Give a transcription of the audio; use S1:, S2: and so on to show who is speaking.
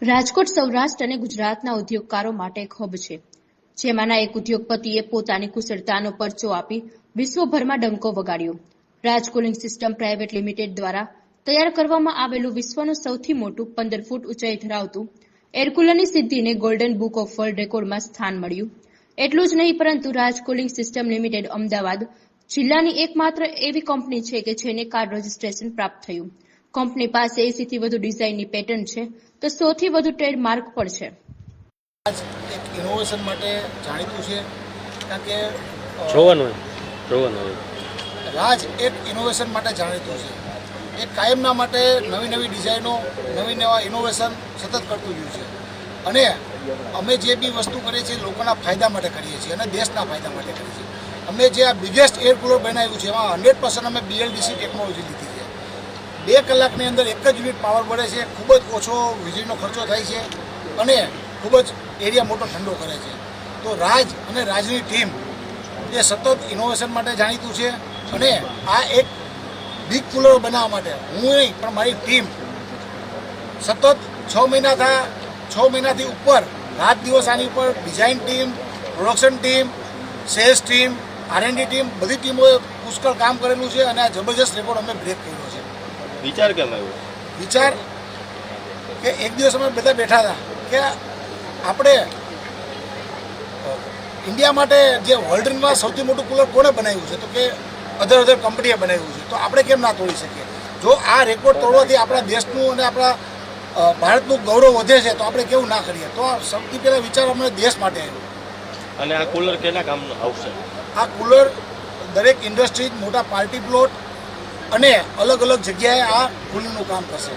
S1: રાજકોટ સૌરાષ્ટ્ર અને ગુજરાતના ઉદ્યોગકારો માટે એક હબ છે, જેમાંના એક ઉદ્યોગપતિએ પોતાની કુશળતાનો પરચો આપી વિશ્વભરમાં ડંકો વગાડ્યો. રાજ કુલિંગ સિસ્ટમ પ્રાઇવેટ લિમિટેડ દ્વારા તૈયાર કરવામાં આવેલું વિશ્વનું સૌથી મોટું 15 ફૂટ ઊંચાઈ ધરાવતું એરકુલરની સિદ્ધિને ગોલ્ડન બુક ઓફ વર્લ્ડ રેકોર્ડમાં સ્થાન મળ્યું. એટલું જ નહીં, પરંતુ રાજ કુલિંગ સિસ્ટમ લિમિટેડ અમદાવાદ જિલ્લાની એકમાત્ર એવી કંપની છે કે જેને કાર્ડ રજિસ્ટ્રેશન પ્રાપ્ત થયું. કંપની પાસે 80 થી વધુ ડિઝાઇનની પેટર્ન છે, તો 100 થી વધુ ટ્રેડમાર્ક પણ છે.
S2: રાજ એક ઇનોવેશન માટે જાણીતું છે, કારણ કે રાજ એક ઇનોવેશન માટે જાણીતું છે. એ કાયમના માટે નવી ડિઝાઇનો, નવા ઇનોવેશન સતત કરતું રહ્યું છે. અને અમે જે બી વસ્તુ કરીએ છીએ લોકોના ફાયદા માટે કરીએ છીએ અને દેશના ફાયદા માટે કરીએ છીએ. અમે જે આ બિગેસ્ટ એર કુલર બનાવ્યું છે એમાં 100% અમે BLDC ટેકનોલોજી લીધી છે. 2 કલાકની અંદર એક જ યુનિટ પાવર મળે છે, ખૂબ જ ઓછો વીજળીનો ખર્ચો થાય છે અને ખૂબ જ એરિયા મોટો ઠંડો કરે છે. તો રાજ અને રાજની ટીમ એ સતત ઇનોવેશન માટે જાણીતું છે. અને આ એક બિગ કુલર બનાવવા માટે હું નહીં પણ મારી ટીમ સતત 6 મહિનાથી ઉપર રાત દિવસ આની ઉપર design team, production team, sales team, R&D team, બધી ટીમોએ પુષ્કળ કામ કરેલું છે અને આ જબરજસ્ત રેકોર્ડ અમે બ્રેક કર્યો છે.
S3: વિચાર કેમ આવ્યો?
S2: વિચાર કે એક દિવસ અમે બધા બેઠા હતા કે આપણે ઇન્ડિયા માટે જે વર્લ્ડમાં સૌથી મોટું કુલર કોણે બનાવ્યું છે, તો કે અધર કંપનીએ બનાવ્યું છે, તો આપણે કેમ ના તોડી શકીએ? જો આ રેકોર્ડ તોડવાથી આપણા દેશનું અને આપણા ભારતનું ગૌરવ વધે છે, તો આપણે કેવું ના કરીએ? તો આ સૌથી પહેલા વિચાર અમને દેશ માટે આવ્યો.
S3: અને આ કુલર કેના કામ આવશે?
S2: આ કુલર દરેક ઇન્ડસ્ટ્રીઝ, મોટા પાર્ટી પ્લોટ અને અલગ જગ્યાએ આ કુલિંગનું કામ કરશે.